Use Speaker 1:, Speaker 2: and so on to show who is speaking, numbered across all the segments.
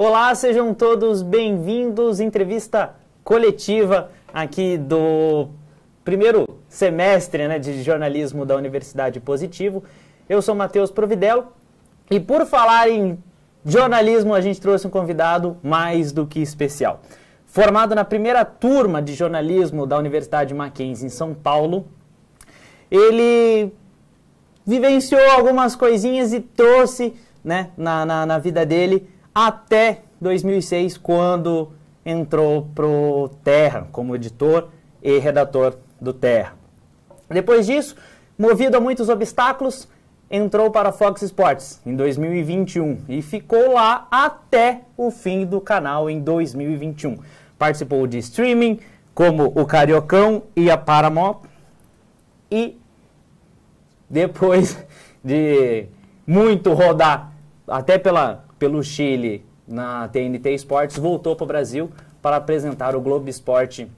Speaker 1: Olá, sejam todos bem-vindos. Entrevista coletiva aqui do primeiro semestre, de jornalismo da Universidade Positivo. Eu sou Matheus Providello e por falar em jornalismo, a gente trouxe um convidado mais do que especial. Formado na primeira turma de jornalismo da Universidade Mackenzie em São Paulo, ele vivenciou algumas coisinhas e trouxe na vida dele até 2006, quando entrou pro Terra, como editor e redator do Terra. Depois disso, movido a muitos obstáculos, entrou para a Fox Sports em 2021 e ficou lá até o fim do canal em 2021. Participou de streaming como o Cariocão e a Paramount, e depois de muito rodar até pelo Chile na TNT Sports, voltou para o Brasil para apresentar o Globo Esporte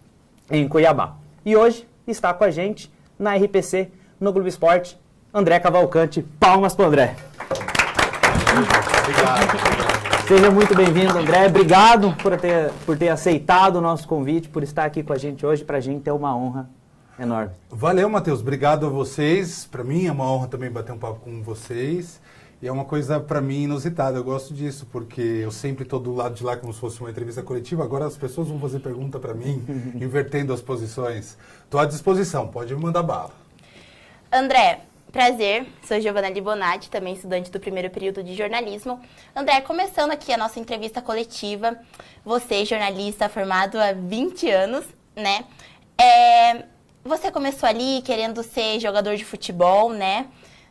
Speaker 1: em Cuiabá. E hoje está com a gente na RPC, no Globo Esporte, André Cavalcante. Palmas para o André.
Speaker 2: Obrigado.
Speaker 1: Seja muito bem-vindo, André. Obrigado por ter aceitado o nosso convite, por estar aqui com a gente hoje. Para a gente é uma honra enorme.
Speaker 2: Valeu, Matheus. Obrigado a vocês. Para mim é uma honra também bater um papo com vocês. E é uma coisa, para mim, inusitada. Eu gosto disso, porque eu sempre estou do lado de lá como se fosse uma entrevista coletiva. Agora as pessoas vão fazer pergunta para mim, invertendo as posições. Estou à disposição, pode me mandar bala.
Speaker 3: André, prazer. Sou Giovanna Libonati, também estudante do primeiro período de jornalismo. André, começando aqui a nossa entrevista coletiva. Você, jornalista, formado há 20 anos, né? Você começou ali querendo ser jogador de futebol, né?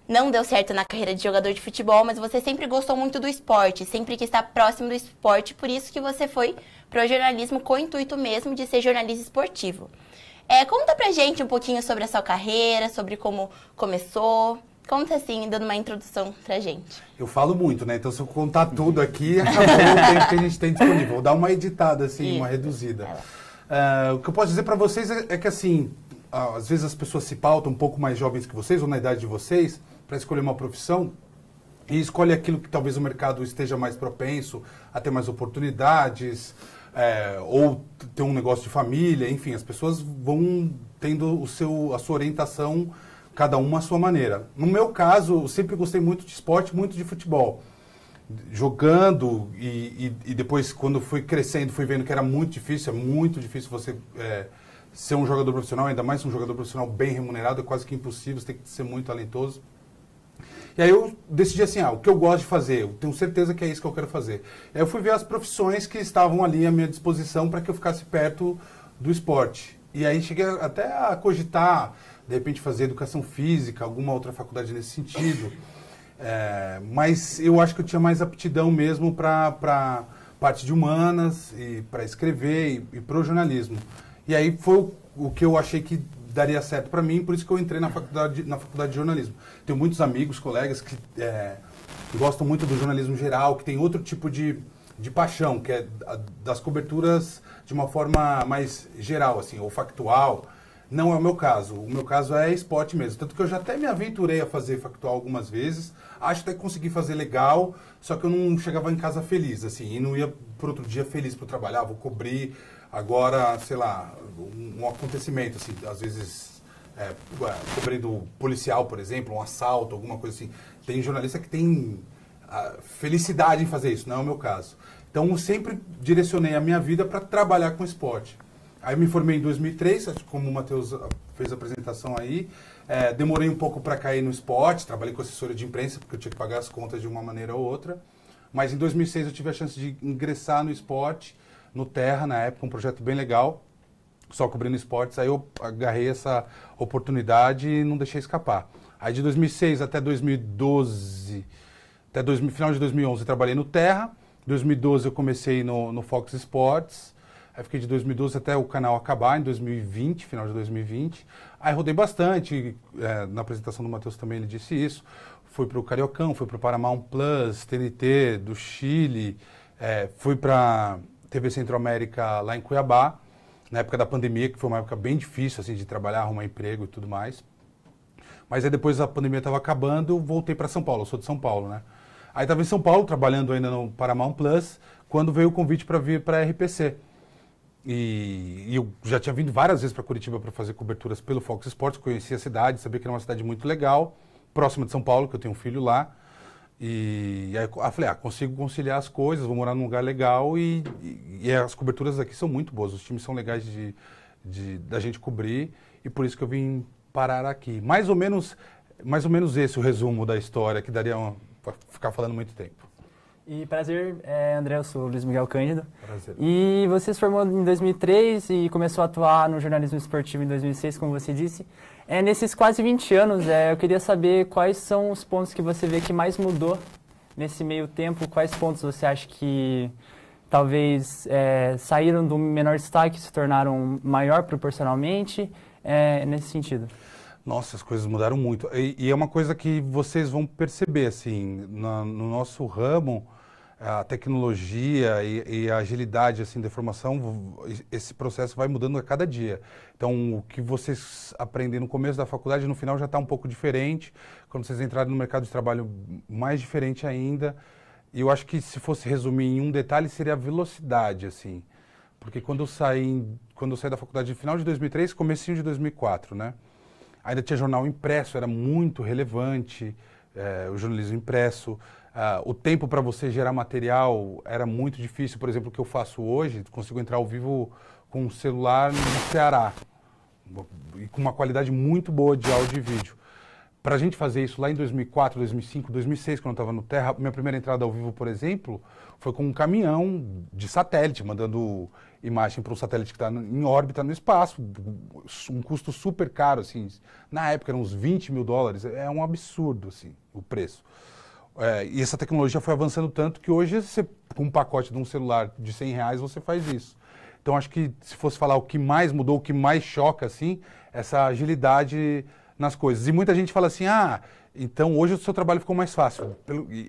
Speaker 3: Não deu certo na carreira de jogador de futebol, mas você sempre gostou muito do esporte, sempre quis estar próximo do esporte, por isso que você foi pro jornalismo com o intuito mesmo de ser jornalista esportivo. Conta pra gente um pouquinho sobre a sua carreira, sobre como começou. Conta assim, dando uma introdução pra gente.
Speaker 2: Eu falo muito, né? Então se eu contar tudo aqui, acabou o tempo que a gente tem disponível. Vou dar uma editada, assim, uma reduzida. O que eu posso dizer pra vocês é que, assim, às vezes as pessoas se pautam um pouco mais jovens que vocês, ou na idade de vocês, para escolher uma profissão, e escolhe aquilo que talvez o mercado esteja mais propenso a ter mais oportunidades, ou ter um negócio de família, enfim, as pessoas vão tendo a sua orientação, cada uma à sua maneira. No meu caso, eu sempre gostei muito de esporte, muito de futebol. Jogando e depois, quando fui crescendo, fui vendo que era muito difícil você ser um jogador profissional, ainda mais um jogador profissional bem remunerado, é quase que impossível, você tem que ser muito talentoso. E aí eu decidi assim, o que eu gosto de fazer, eu tenho certeza que é isso que eu quero fazer. Aí eu fui ver as profissões que estavam ali à minha disposição para que eu ficasse perto do esporte. E aí cheguei até a cogitar, de repente, fazer educação física, alguma outra faculdade nesse sentido. Mas eu acho que eu tinha mais aptidão mesmo para parte de humanas, e para escrever e para o jornalismo. E aí foi o que eu achei que daria certo para mim, por isso que eu entrei na faculdade de jornalismo. Tenho muitos amigos, colegas que gostam muito do jornalismo geral, que tem outro tipo de paixão, que é das coberturas de uma forma mais geral, assim, ou factual. Não é o meu caso. O meu caso é esporte mesmo. Tanto que eu já até me aventurei a fazer factual algumas vezes. Acho até que consegui fazer legal, só que eu não chegava em casa feliz, assim, e não ia por outro dia feliz para trabalhar, vou cobrir agora, sei lá, um acontecimento, assim, às vezes cobrindo policial, por exemplo, um assalto, alguma coisa assim. Tem jornalista que tem felicidade em fazer isso, não é o meu caso. Então, eu sempre direcionei a minha vida para trabalhar com esporte. Aí eu me formei em 2003, como o Matheus fez a apresentação aí. Demorei um pouco para cair no esporte, trabalhei com assessoria de imprensa, porque eu tinha que pagar as contas de uma maneira ou outra. Mas em 2006 eu tive a chance de ingressar no esporte, no Terra, na época, um projeto bem legal, só cobrindo esportes. Aí eu agarrei essa oportunidade e não deixei escapar. Aí de 2006 até 2012, final de 2011 eu trabalhei no Terra. Em 2012 eu comecei no Fox Sports. Aí fiquei de 2012 até o canal acabar, em 2020, final de 2020. Aí rodei bastante, na apresentação do Matheus também ele disse isso. Fui para o Cariocão, fui para o Paramount Plus, TNT, do Chile, fui para TV Centro-América lá em Cuiabá, na época da pandemia, que foi uma época bem difícil assim, de trabalhar, arrumar emprego e tudo mais. Mas aí depois a pandemia estava acabando, voltei para São Paulo, eu sou de São Paulo, né? Aí estava em São Paulo, trabalhando ainda no Paramount Plus, quando veio o convite para vir para a RPC. E eu já tinha vindo várias vezes para Curitiba para fazer coberturas pelo Fox Sports, conhecia a cidade, sabia que era uma cidade muito legal, próxima de São Paulo, que eu tenho um filho lá. E aí eu falei, consigo conciliar as coisas, vou morar num lugar legal e as coberturas aqui são muito boas, os times são legais da gente cobrir e por isso que eu vim parar aqui. Mais ou menos esse o resumo da história, que daria para ficar falando muito tempo.
Speaker 4: E prazer, André, eu sou o Luiz Miguel Cândido.
Speaker 2: Prazer.
Speaker 4: E você se formou em 2003 e começou a atuar no jornalismo esportivo em 2006, como você disse. Nesses quase 20 anos, eu queria saber quais são os pontos que você vê que mais mudou nesse meio tempo, quais pontos você acha que talvez saíram do menor destaque e se tornaram maior proporcionalmente, nesse sentido.
Speaker 2: Nossa, as coisas mudaram muito. E é uma coisa que vocês vão perceber, assim, no nosso ramo, a tecnologia e a agilidade assim, da informação, esse processo vai mudando a cada dia. Então, o que vocês aprendem no começo da faculdade, no final já está um pouco diferente. Quando vocês entrarem no mercado de trabalho, mais diferente ainda. E eu acho que se fosse resumir em um detalhe, seria a velocidade, assim. Porque quando eu saí da faculdade no final de 2003, comecinho de 2004, né? Ainda tinha jornal impresso, era muito relevante, o jornalismo impresso. O tempo para você gerar material era muito difícil. Por exemplo, o que eu faço hoje, consigo entrar ao vivo com um celular no Ceará, e com uma qualidade muito boa de áudio e vídeo. Para a gente fazer isso lá em 2004, 2005, 2006, quando eu estava no Terra, minha primeira entrada ao vivo, por exemplo, foi com um caminhão de satélite, mandando imagem para um satélite que está em órbita no espaço, um custo super caro, assim. Na época eram uns $20 mil, é um absurdo, assim, o preço. E essa tecnologia foi avançando tanto que hoje, você, com um pacote de um celular de R$100, você faz isso. Então, acho que se fosse falar o que mais mudou, o que mais choca, assim, essa agilidade nas coisas. E muita gente fala assim, então hoje o seu trabalho ficou mais fácil.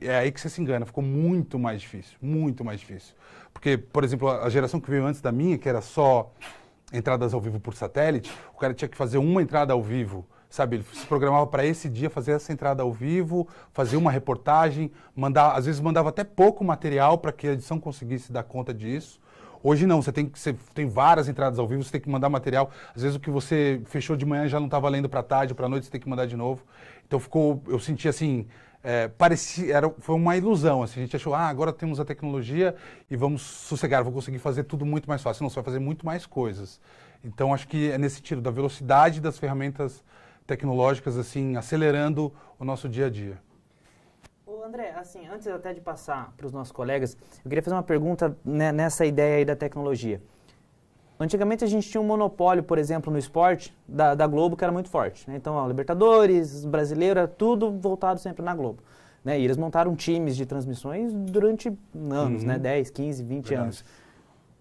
Speaker 2: É aí que você se engana, ficou muito mais difícil, muito mais difícil. Porque, por exemplo, a geração que veio antes da minha, que era só entradas ao vivo por satélite, o cara tinha que fazer uma entrada ao vivo, sabe? Ele se programava para esse dia fazer essa entrada ao vivo, fazer uma reportagem, às vezes mandava até pouco material para que a edição conseguisse dar conta disso. Hoje não, você tem várias entradas ao vivo, você tem que mandar material. Às vezes o que você fechou de manhã já não está valendo para tarde ou para noite, você tem que mandar de novo. Então eu senti assim, foi uma ilusão. Assim, a gente achou, agora temos a tecnologia e vamos sossegar, vou conseguir fazer tudo muito mais fácil. Não, você vai fazer muito mais coisas. Então acho que é nesse sentido da velocidade das ferramentas tecnológicas, assim, acelerando o nosso dia a dia.
Speaker 1: André, assim, antes até de passar para os nossos colegas, eu queria fazer uma pergunta nessa ideia aí da tecnologia. Antigamente a gente tinha um monopólio, por exemplo, no esporte, da Globo, que era muito forte, né? Então, Libertadores, Brasileira, tudo voltado sempre na Globo, né? E eles montaram times de transmissões durante anos, né? 10, 15, 20 anos.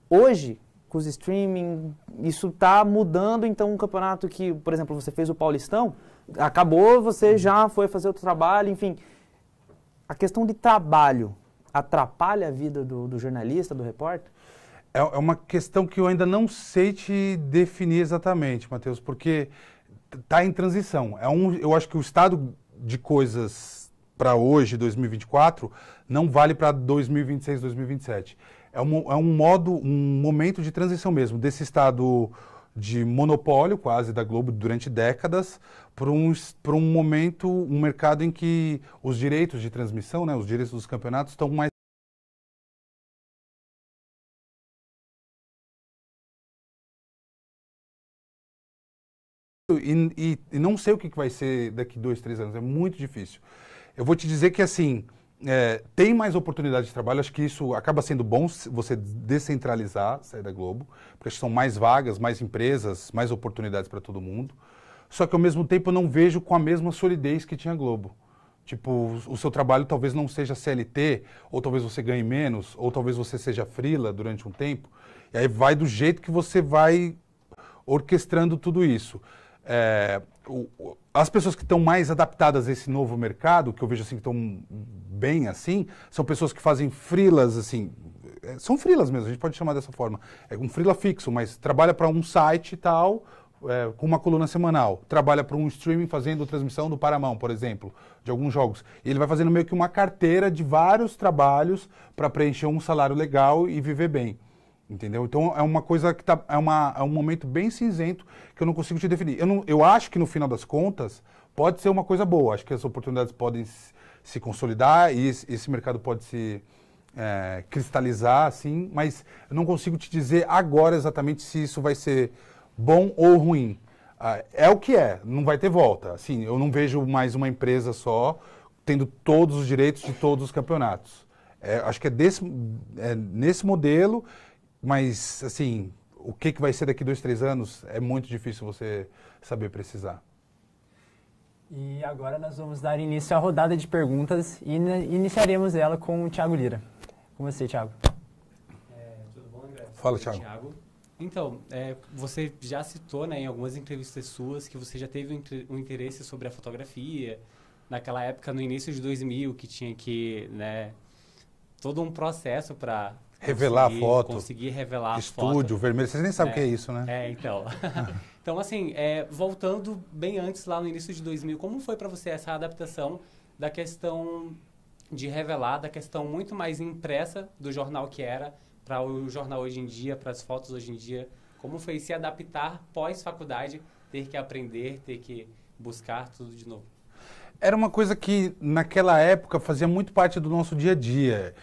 Speaker 1: Hoje, com os streaming, isso está mudando, então um campeonato que, por exemplo, você fez o Paulistão, acabou, você já foi fazer outro trabalho, enfim. A questão de trabalho atrapalha a vida do jornalista, do repórter?
Speaker 2: É uma questão que eu ainda não sei te definir exatamente, Matheus, porque está em transição. Eu acho que o estado de coisas para hoje, 2024, não vale para 2026, 2027. É um momento de transição mesmo, desse estado de monopólio quase da Globo durante décadas para um momento, um mercado em que os direitos de transmissão, né, os direitos dos campeonatos estão mais e não sei o que vai ser daqui 2, 3 anos, é muito difícil. Eu vou te dizer que assim, tem mais oportunidade de trabalho, acho que isso acaba sendo bom você descentralizar, sair da Globo, porque acho que são mais vagas, mais empresas, mais oportunidades para todo mundo. Só que ao mesmo tempo eu não vejo com a mesma solidez que tinha a Globo. Tipo, o seu trabalho talvez não seja CLT, ou talvez você ganhe menos, ou talvez você seja freela durante um tempo. E aí vai do jeito que você vai orquestrando tudo isso. As pessoas que estão mais adaptadas a esse novo mercado, que eu vejo assim que estão bem assim, são pessoas que fazem freelas, assim, são freelas mesmo, a gente pode chamar dessa forma. É um freela fixo, mas trabalha para um site e tal, com uma coluna semanal, trabalha para um streaming fazendo transmissão do Paramount, por exemplo, de alguns jogos. E ele vai fazendo meio que uma carteira de vários trabalhos para preencher um salário legal e viver bem. Entendeu? Então é uma coisa que é um momento bem cinzento que eu não consigo te definir. Eu acho que no final das contas pode ser uma coisa boa. Acho que as oportunidades podem se consolidar e esse mercado pode se cristalizar, assim, mas eu não consigo te dizer agora exatamente se isso vai ser bom ou ruim. É o que é, não vai ter volta. Assim, eu não vejo mais uma empresa só tendo todos os direitos de todos os campeonatos. Acho que é nesse modelo, mas assim, o que vai ser daqui 2, 3 anos é muito difícil você saber precisar.
Speaker 4: E agora nós vamos dar início à rodada de perguntas e iniciaremos ela com o Thiago Lira. Com você, Thiago.
Speaker 5: Tudo bom, André?
Speaker 2: Fala, Thiago.
Speaker 5: Então, você já citou, né, em algumas entrevistas suas que você já teve um interesse sobre a fotografia, naquela época, no início de 2000, que tinha que, né, todo um processo para
Speaker 2: revelar a foto,
Speaker 5: conseguir revelar a foto.
Speaker 2: Estúdio, vermelho, vocês nem sabem o que é isso, né?
Speaker 5: Então. Então, assim, voltando bem antes, lá no início de 2000, como foi para você essa adaptação da questão de revelar, da questão muito mais impressa do jornal que era, para o jornal hoje em dia, para as fotos hoje em dia? Como foi se adaptar pós-faculdade, ter que aprender, ter que buscar tudo de novo?
Speaker 2: Era uma coisa que, naquela época, fazia muito parte do nosso dia a dia.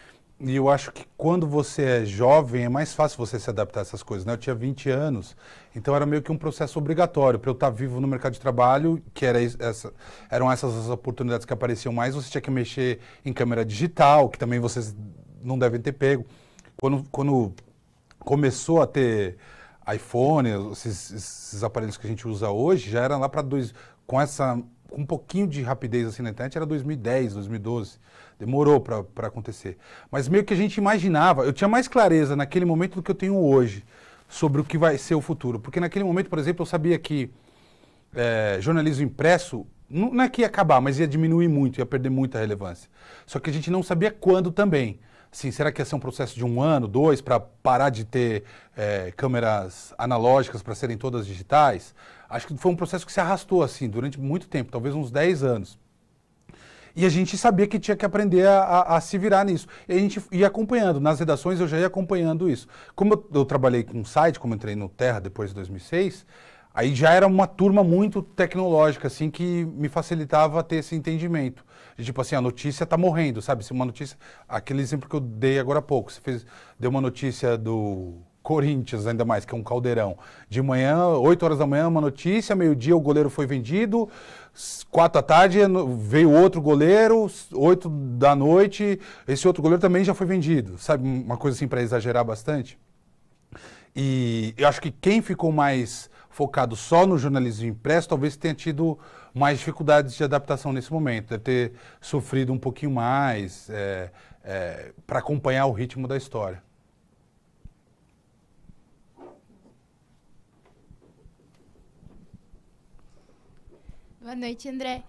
Speaker 2: E eu acho que quando você é jovem, é mais fácil você se adaptar a essas coisas, né? Eu tinha 20 anos, então era meio que um processo obrigatório. Para eu estar vivo no mercado de trabalho, que eram essas as oportunidades que apareciam mais, você tinha que mexer em câmera digital, que também vocês não devem ter pego. Quando começou a ter iPhone, esses aparelhos que a gente usa hoje, já era lá para com um pouquinho de rapidez assim na internet, era 2010, 2012. Demorou para acontecer. Mas meio que a gente imaginava, eu tinha mais clareza naquele momento do que eu tenho hoje sobre o que vai ser o futuro. Porque naquele momento, por exemplo, eu sabia que jornalismo impresso não é que ia acabar, mas ia diminuir muito, ia perder muita relevância. Só que a gente não sabia quando também. Assim, será que ia ser um processo de 1 ano, 2, para parar de ter câmeras analógicas para serem todas digitais? Acho que foi um processo que se arrastou assim durante muito tempo, talvez uns 10 anos. E a gente sabia que tinha que aprender a se virar nisso. E a gente ia acompanhando. Nas redações eu já ia acompanhando isso. Como eu trabalhei com um site, como eu entrei no Terra depois de 2006, aí já era uma turma muito tecnológica, assim, que me facilitava ter esse entendimento. De, tipo assim, a notícia está morrendo, sabe? Se uma notícia... Aquele exemplo que eu dei agora há pouco. Você deu uma notícia do Corinthians, ainda mais, que é um caldeirão. De manhã, 8 horas da manhã, uma notícia, meio-dia o goleiro foi vendido, 4 da tarde veio outro goleiro, 8 da noite, esse outro goleiro também já foi vendido. Sabe, uma coisa assim para exagerar bastante. E eu acho que quem ficou mais focado só no jornalismo impresso, talvez tenha tido mais dificuldades de adaptação nesse momento. Deve ter sofrido um pouquinho mais para acompanhar o ritmo da história.
Speaker 6: Boa noite, André.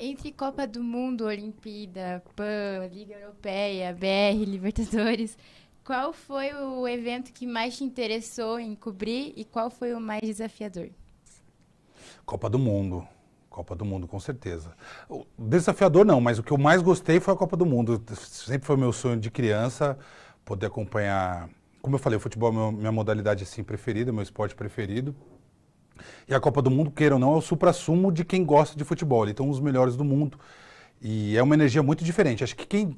Speaker 6: Entre Copa do Mundo, Olimpíada, PAN, Liga Europeia, BR, Libertadores, qual foi o evento que mais te interessou em cobrir e qual foi o mais desafiador?
Speaker 2: Copa do Mundo. Copa do Mundo, com certeza. O desafiador não, mas o que eu mais gostei foi a Copa do Mundo. Sempre foi meu sonho de criança, poder acompanhar... Como eu falei, o futebol é minha modalidade assim, preferida, meu esporte preferido. E a Copa do Mundo, queira ou não, é o suprassumo de quem gosta de futebol. Então, os melhores do mundo. E é uma energia muito diferente. Acho que quem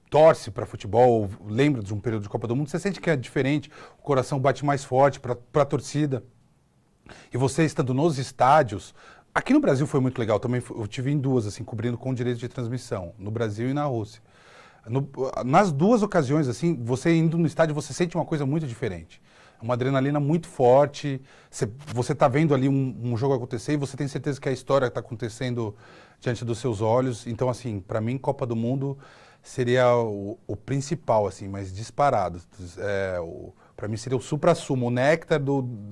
Speaker 2: torce para futebol, lembra de um período de Copa do Mundo, você sente que é diferente, o coração bate mais forte para a torcida. E você estando nos estádios... Aqui no Brasil foi muito legal também. Eu tive em 2, assim, cobrindo com direito de transmissão, no Brasil e na Rússia. Nas 2 ocasiões, assim, você indo no estádio, você sente uma coisa muito diferente. Uma adrenalina muito forte, você está vendo ali um jogo acontecer e você tem certeza que a história está acontecendo diante dos seus olhos. Então, assim, para mim, Copa do Mundo seria o principal, assim, mas disparado. Para mim seria o suprassumo, o néctar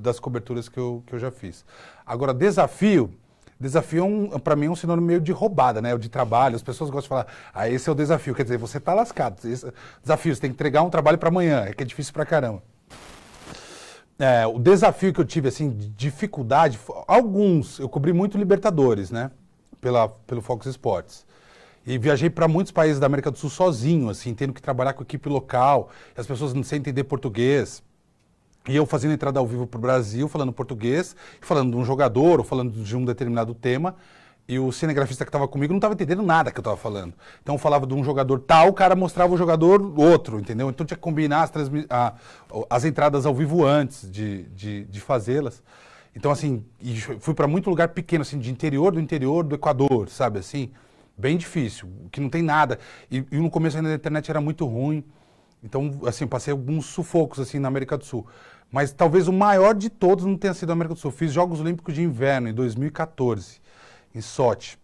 Speaker 2: das coberturas que eu já fiz. Agora, desafio para mim é um sinônimo meio de roubada, né? De trabalho. As pessoas gostam de falar, esse é o desafio. Quer dizer, você está lascado. Desafio, você tem que entregar um trabalho para amanhã, que é difícil pra caramba. o desafio que eu tive, assim, de dificuldade, alguns, eu cobri muito Libertadores, né, pelo Fox Sports. E viajei para muitos países da América do Sul sozinho, assim, tendo que trabalhar com equipe local, as pessoas não sem entender português. E eu fazendo entrada ao vivo para o Brasil, falando português, falando de um jogador, ou falando de um determinado tema, e o cinegrafista que estava comigo não estava entendendo nada que eu estava falando. Então eu falava de um jogador tal, o cara mostrava o jogador outro, entendeu? Então tinha que combinar as entradas ao vivo antes de fazê-las. Então, assim, fui para muito lugar pequeno, assim, do interior do Equador, sabe, assim, bem difícil, que não tem nada. E no começo ainda a internet era muito ruim. Então, assim, passei alguns sufocos, assim, na América do Sul. Mas talvez o maior de todos não tenha sido a América do Sul. Fiz Jogos Olímpicos de Inverno em 2014, em Sochi,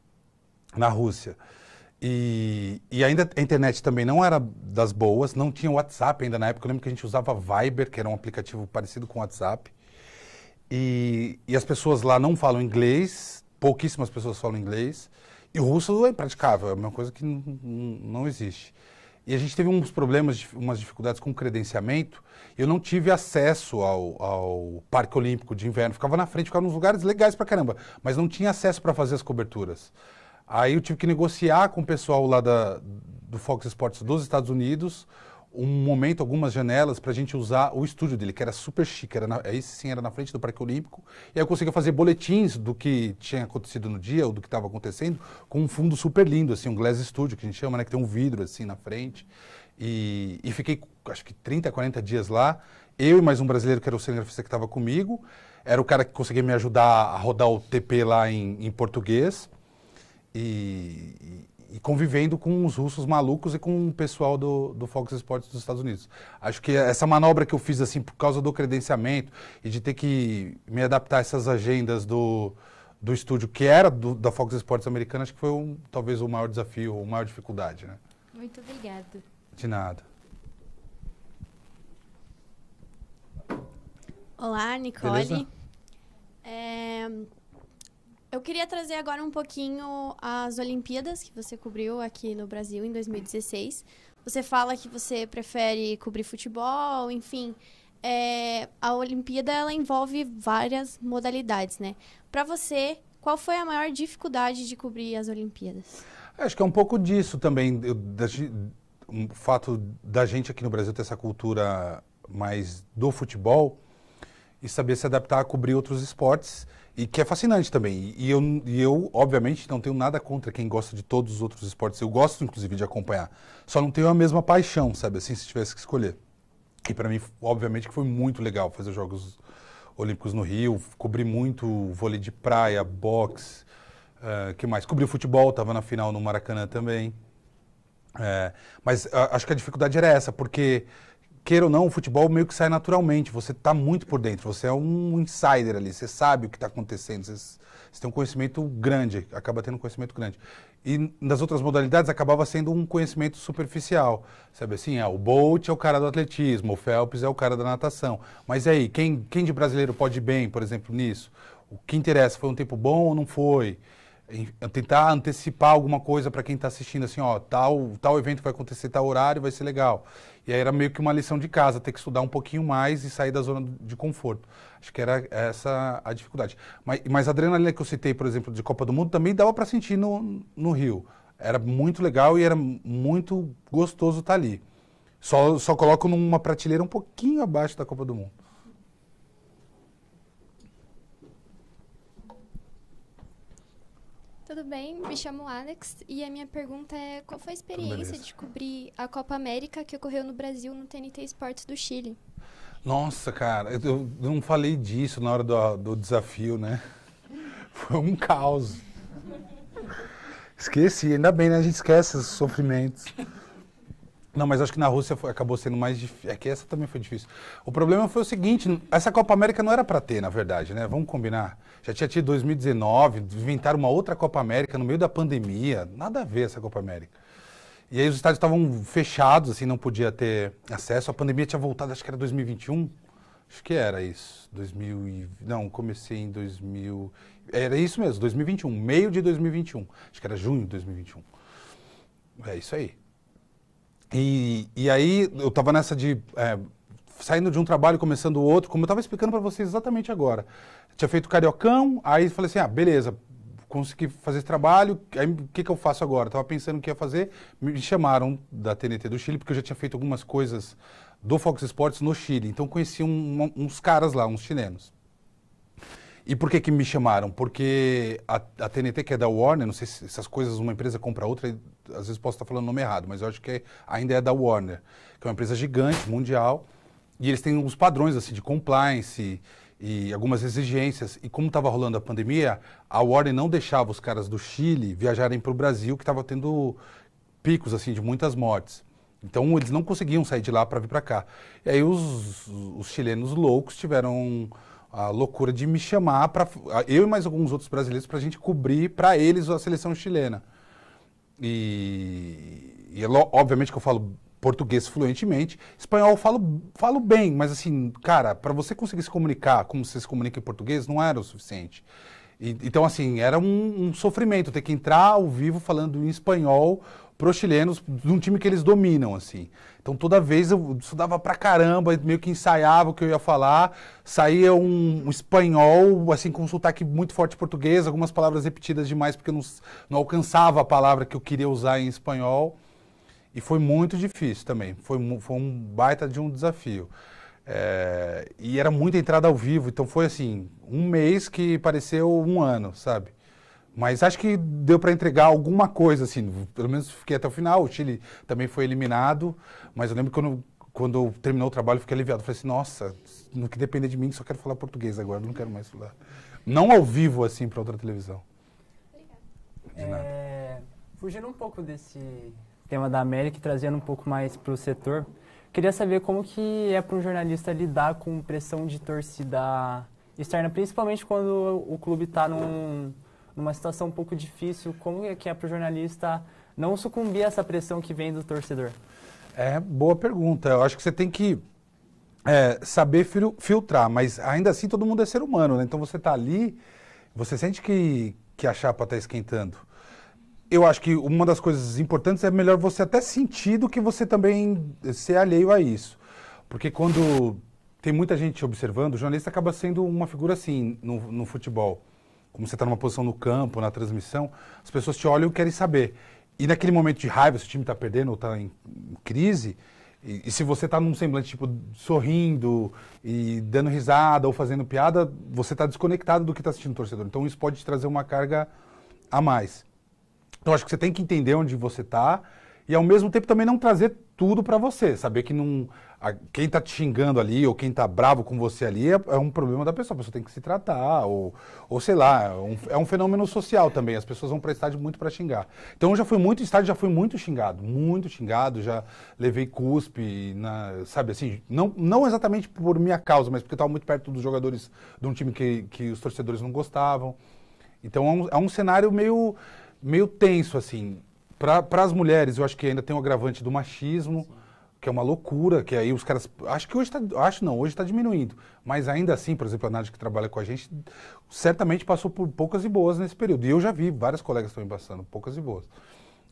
Speaker 2: na Rússia. E ainda a internet também não era das boas, não tinha WhatsApp ainda na época. Eu lembro que a gente usava Viber, que era um aplicativo parecido com o WhatsApp. E as pessoas lá não falam inglês, pouquíssimas pessoas falam inglês. E o russo é impraticável, é uma coisa que não existe. E a gente teve uns problemas, umas dificuldades com o credenciamento. Eu não tive acesso ao Parque Olímpico de Inverno. Ficava na frente, ficava nos lugares legais pra caramba, mas não tinha acesso para fazer as coberturas. Aí eu tive que negociar com o pessoal lá do Fox Sports dos Estados Unidos, um momento, algumas janelas, pra gente usar o estúdio dele, que era super chique. Esse sim era na frente do Parque Olímpico. E aí eu conseguia fazer boletins do que tinha acontecido no dia, ou do que estava acontecendo, com um fundo super lindo, assim, um Glass Studio, que a gente chama, né? Que tem um vidro, assim, na frente. E fiquei, acho que 30, 40 dias lá. Eu e mais um brasileiro, que era o cinegrafista que estava comigo. Era o cara que conseguia me ajudar a rodar o TP lá em português. E convivendo com os russos malucos e com o pessoal do Fox Sports dos Estados Unidos. Acho que essa manobra que eu fiz, assim, por causa do credenciamento e de ter que me adaptar a essas agendas do estúdio, que era da Fox Sports americana, acho que foi talvez o maior desafio, a maior dificuldade, né?
Speaker 6: Muito obrigada.
Speaker 2: De nada.
Speaker 7: Olá, Nicole.
Speaker 2: Beleza?
Speaker 7: Eu queria trazer agora um pouquinho as Olimpíadas que você cobriu aqui no Brasil em 2016. Você fala que você prefere cobrir futebol, enfim. A Olimpíada, ela envolve várias modalidades, né? Para você, qual foi a maior dificuldade de cobrir as Olimpíadas?
Speaker 2: Acho que é um pouco disso também, o fato da gente aqui no Brasil ter essa cultura mais do futebol e saber se adaptar a cobrir outros esportes, e que é fascinante também. E eu, obviamente, não tenho nada contra quem gosta de todos os outros esportes. Eu gosto, inclusive, de acompanhar. Só não tenho a mesma paixão, sabe? Assim, se tivesse que escolher. E para mim, obviamente, que foi muito legal fazer os Jogos Olímpicos no Rio. Cobri muito vôlei de praia, boxe, que mais? Cobri o futebol, estava na final no Maracanã também. Mas acho que a dificuldade era essa, porque, queira ou não, o futebol meio que sai naturalmente. Você está muito por dentro, você é um insider ali, você sabe o que está acontecendo, você tem um conhecimento grande, acaba tendo um conhecimento grande. E nas outras modalidades acabava sendo um conhecimento superficial, sabe assim? O Bolt é o cara do atletismo, o Phelps é o cara da natação. Mas aí, quem de brasileiro pode ir bem, por exemplo, nisso? O que interessa, foi um tempo bom ou não foi? Tentar antecipar alguma coisa para quem está assistindo, assim, ó, tal evento vai acontecer, tal horário, vai ser legal. E aí era meio que uma lição de casa, ter que estudar um pouquinho mais e sair da zona de conforto. Acho que era essa a dificuldade. Mas a adrenalina que eu citei, por exemplo, de Copa do Mundo, também dava para sentir no Rio. Era muito legal e era muito gostoso estar ali. Só coloco numa prateleira um pouquinho abaixo da Copa do Mundo.
Speaker 8: Tudo bem, me chamo Alex e a minha pergunta é: qual foi a experiência de cobrir a Copa América que ocorreu no Brasil no TNT Esportes do Chile?
Speaker 2: Nossa, cara, eu não falei disso na hora do desafio, né? Foi um caos. Esqueci, ainda bem, né? A gente esquece esses sofrimentos. Não, mas acho que na Rússia acabou sendo mais difícil. É que essa também foi difícil. O problema foi o seguinte, essa Copa América não era para ter, na verdade, né? Vamos combinar. Já tinha tido 2019, inventaram uma outra Copa América no meio da pandemia. Nada a ver essa Copa América. E aí os estádios estavam fechados, assim, não podia ter acesso. A pandemia tinha voltado, acho que era 2021. Acho que era isso. Não, comecei em 2000... Era isso mesmo, 2021. Meio de 2021. Acho que era junho de 2021. É isso aí. E aí eu tava nessa de saindo de um trabalho, começando o outro, como eu estava explicando para vocês exatamente agora. Tinha feito Cariocão, aí falei assim, beleza, consegui fazer esse trabalho, aí o que eu faço agora? Estava pensando o que ia fazer, me chamaram da TNT do Chile, porque eu já tinha feito algumas coisas do Fox Sports no Chile, então conheci uns caras lá, uns chilenos. E por que me chamaram? Porque a TNT, que é da Warner, não sei se essas coisas uma empresa compra outra, às vezes posso estar falando o nome errado, mas eu acho que ainda é da Warner, que é uma empresa gigante, mundial, e eles têm uns padrões assim, de compliance e algumas exigências. E como estava rolando a pandemia, a Warner não deixava os caras do Chile viajarem para o Brasil, que estava tendo picos assim, de muitas mortes. Então eles não conseguiam sair de lá para vir para cá. E aí os chilenos loucos tiveram a loucura de me chamar, eu e mais alguns outros brasileiros, para a gente cobrir para eles a seleção chilena. Obviamente que eu falo português fluentemente, espanhol eu falo bem, mas assim, cara, para você conseguir se comunicar como você se comunica em português, não era o suficiente. Então, assim, era um sofrimento ter que entrar ao vivo falando em espanhol para os chilenos, de um time que eles dominam, assim. Então, toda vez eu estudava pra caramba, meio que ensaiava o que eu ia falar, saía um espanhol, assim, com um sotaque muito forte português, algumas palavras repetidas demais, porque eu não alcançava a palavra que eu queria usar em espanhol. E foi muito difícil também, foi um baita de um desafio. E era muita entrada ao vivo, então foi assim, um mês que pareceu um ano, sabe? Mas acho que deu para entregar alguma coisa, assim, pelo menos fiquei até o final. O Chile também foi eliminado, mas eu lembro que quando terminou o trabalho, eu fiquei aliviado. Falei assim, nossa, no que depender de mim, só quero falar português agora, não quero mais falar. Não ao vivo, assim, para outra televisão.
Speaker 4: Obrigado. Fugindo um pouco desse tema da América e trazendo um pouco mais para o setor, queria saber como que é para um jornalista lidar com pressão de torcida externa, principalmente quando o clube está numa situação um pouco difícil. Como é que é para o jornalista não sucumbir a essa pressão que vem do torcedor?
Speaker 2: Boa pergunta. Eu acho que você tem que saber filtrar, mas ainda assim todo mundo é ser humano, né? Então você está ali, você sente que a chapa está esquentando. Eu acho que uma das coisas importantes é melhor você até sentir do que você também ser alheio a isso. Porque quando tem muita gente observando, o jornalista acaba sendo uma figura assim no futebol. Como você está numa posição no campo, na transmissão, as pessoas te olham e querem saber. E naquele momento de raiva, se o time está perdendo ou está em crise, e se você está num semblante tipo sorrindo e dando risada ou fazendo piada, você está desconectado do que está assistindo o torcedor. Então isso pode te trazer uma carga a mais. Então acho que você tem que entender onde você está e ao mesmo tempo também não trazer tudo para você. Saber que quem está te xingando ali ou quem está bravo com você ali é um problema da pessoa. A pessoa tem que se tratar ou sei lá, é um fenômeno social também. As pessoas vão para estádio muito para xingar. Então eu já fui muito estádio, já fui muito xingado, já levei cuspe, sabe assim, não exatamente por minha causa, mas porque eu estava muito perto dos jogadores de um time que os torcedores não gostavam. Então é um cenário meio tenso, assim. Para as mulheres, eu acho que ainda tem um agravante do machismo, que é uma loucura, que aí os caras... Acho que hoje está diminuindo. Mas ainda assim, por exemplo, a Nádia que trabalha com a gente, certamente passou por poucas e boas nesse período. E eu já vi várias colegas também passando, poucas e boas.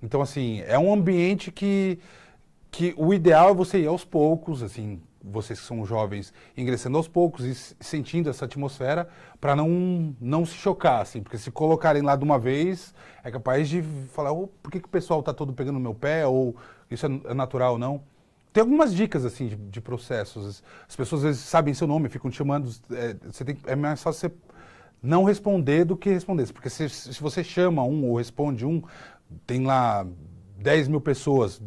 Speaker 2: Então, assim, é um ambiente que o ideal é você ir aos poucos, assim, vocês que são jovens, ingressando aos poucos e sentindo essa atmosfera para não se chocar, assim, porque se colocarem lá de uma vez, é capaz de falar, por que o pessoal está todo pegando no meu pé, ou isso é natural ou não. Tem algumas dicas, assim, de processos. As pessoas às vezes sabem seu nome, ficam te chamando, é mais fácil você não responder do que responder, porque se você chama um ou responde um, tem lá 10 mil pessoas,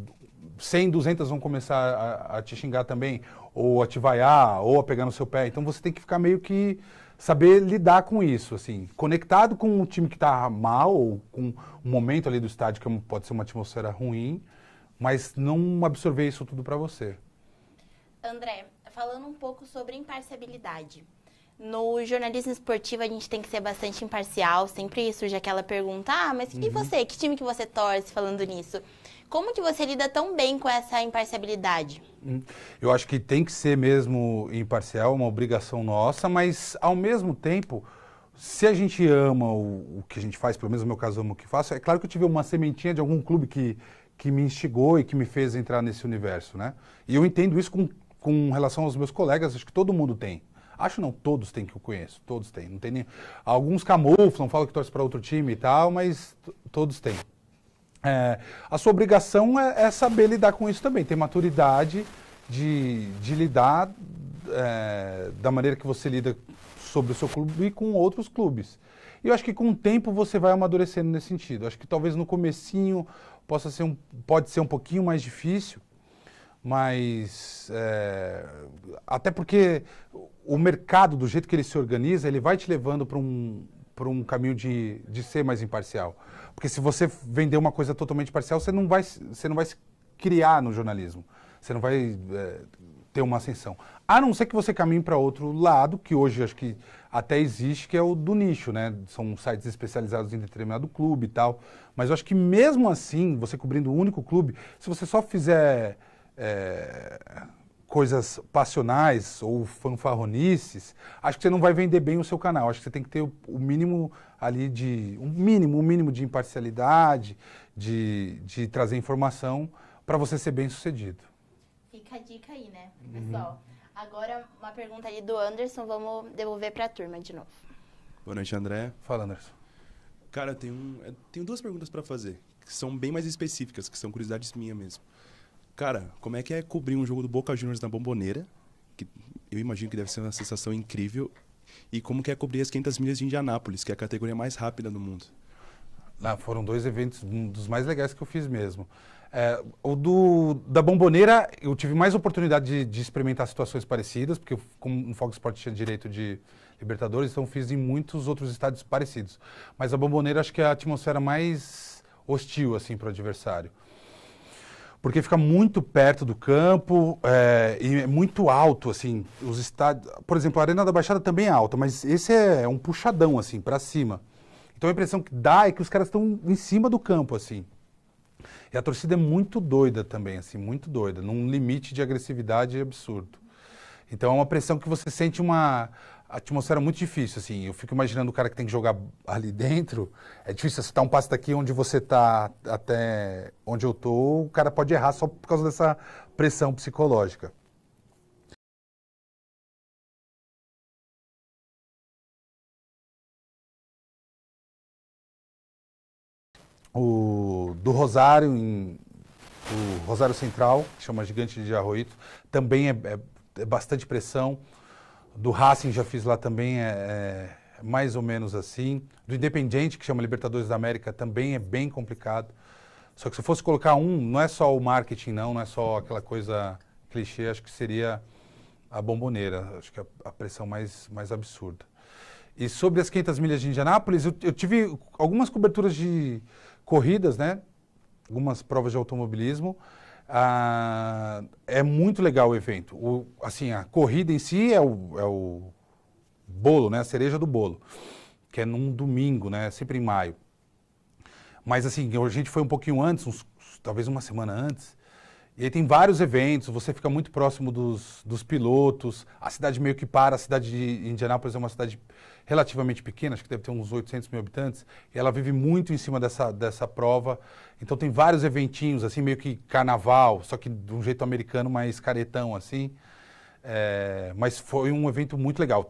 Speaker 2: 100, 200 vão começar a te xingar também, ou a te vaiar, ou a pegar no seu pé. Então você tem que ficar meio que saber lidar com isso, assim, conectado com o time que está mal, ou com um momento ali do estádio que pode ser uma atmosfera ruim, mas não absorver isso tudo para você.
Speaker 3: André, falando um pouco sobre imparcialidade. No jornalismo esportivo a gente tem que ser bastante imparcial, sempre surge aquela pergunta, mas e você, que time que você torce falando nisso? Como que você lida tão bem com essa imparcialidade?
Speaker 2: Eu acho que tem que ser mesmo imparcial, uma obrigação nossa, mas ao mesmo tempo, se a gente ama o que a gente faz, pelo menos no meu caso amo o que faço, é claro que eu tive uma sementinha de algum clube que me instigou e que me fez entrar nesse universo, né? E eu entendo isso com com relação aos meus colegas, acho que todo mundo tem. Acho não, todos têm que eu conheço, todos têm. Não tem nem... Alguns camuflam, falam que torce para outro time e tal, mas todos têm. A sua obrigação é saber lidar com isso também, ter maturidade de lidar da maneira que você lida sobre o seu clube e com outros clubes. E eu acho que com o tempo você vai amadurecendo nesse sentido. Acho que talvez no comecinho pode ser um pouquinho mais difícil, mas até porque o mercado, do jeito que ele se organiza, ele vai te levando para um caminho de ser mais imparcial. Porque se você vender uma coisa totalmente parcial, você não vai se criar no jornalismo. Você não vai ter uma ascensão. A não ser que você caminhe para outro lado, que hoje acho que até existe, que é o do nicho, né? São sites especializados em determinado clube e tal. Mas eu acho que mesmo assim, você cobrindo um único clube, se você só fizer coisas passionais ou fanfarronices, acho que você não vai vender bem o seu canal. Acho que você tem que ter o mínimo ali um mínimo de imparcialidade, de trazer informação para você ser bem sucedido.
Speaker 3: Fica a dica aí, né, pessoal? Agora, uma pergunta ali do Anderson, vamos devolver para a turma de novo.
Speaker 9: Boa noite, André.
Speaker 2: Fala, Anderson.
Speaker 9: Cara, eu tenho duas perguntas para fazer, que são bem mais específicas, que são curiosidades minhas mesmo. Cara, como é que é cobrir um jogo do Boca Juniors na Bombonera? Que eu imagino que deve ser uma sensação incrível. E como que é cobrir as 500 milhas de Indianápolis, que é a categoria mais rápida do mundo?
Speaker 2: Foram dois eventos, um dos mais legais que eu fiz mesmo. Da Bombonera, eu tive mais oportunidade de experimentar situações parecidas, porque como no Fox Sports tinha direito de Libertadores, então fiz em muitos outros estádios parecidos. Mas a Bombonera acho que é a atmosfera mais hostil assim, para o adversário. Porque fica muito perto do campo e é muito alto, assim, os estádios... Por exemplo, a Arena da Baixada também é alta, mas esse é um puxadão, assim, para cima. Então a impressão que dá é que os caras estão em cima do campo, assim. E a torcida é muito doida também, assim, muito doida, num limite de agressividade absurdo. Então é uma pressão que você sente uma atmosfera muito difícil, assim. Eu fico imaginando o cara que tem que jogar ali dentro, é difícil acertar um passe daqui onde você está até onde eu tô, o cara pode errar só por causa dessa pressão psicológica. Do Rosário, o Rosário Central, que chama Gigante de Arroito, também é bastante pressão. Do Racing já fiz lá também, é mais ou menos assim. Do Independiente, que chama Libertadores da América, também é bem complicado. Só que se eu fosse colocar não é só o marketing não é só aquela coisa clichê, acho que seria a Bombonera, acho que é a pressão mais absurda. E sobre as 500 milhas de Indianápolis, eu tive algumas coberturas de corridas, né? Algumas provas de automobilismo. É muito legal o evento. Assim, a corrida em si é o bolo, né? A cereja do bolo, que é num domingo, né? Sempre em maio. Mas assim, a gente foi um pouquinho antes, talvez uma semana antes, e aí tem vários eventos, você fica muito próximo dos pilotos, a cidade meio que para, a cidade de Indianápolis é uma cidade relativamente pequena, acho que deve ter uns 800 mil habitantes, e ela vive muito em cima dessa prova, então tem vários eventinhos, assim, meio que carnaval, só que de um jeito americano, mais caretão, assim, mas foi um evento muito legal.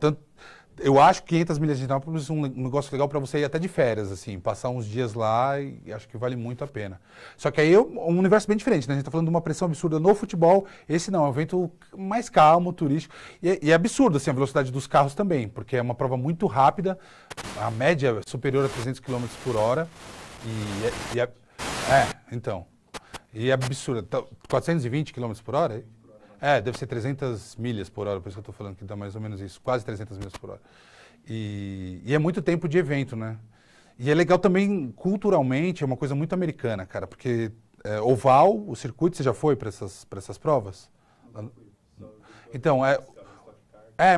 Speaker 2: Eu acho que 500 milhas de Indianápolis é um negócio legal para você ir até de férias, assim, passar uns dias lá e acho que vale muito a pena. Só que aí é um universo bem diferente, né? A gente tá falando de uma pressão absurda no futebol, esse não, é um evento mais calmo, turístico, e é absurdo, assim, a velocidade dos carros também, porque é uma prova muito rápida, a média é superior a 300 km por hora, então, e é absurda, 420 km por hora? Deve ser 300 milhas por hora, por isso que eu estou falando que dá mais ou menos isso, quase 300 milhas por hora. E é muito tempo de evento, né? E é legal também, culturalmente, é uma coisa muito americana, cara, porque oval, o circuito, você já foi para essas provas? Então,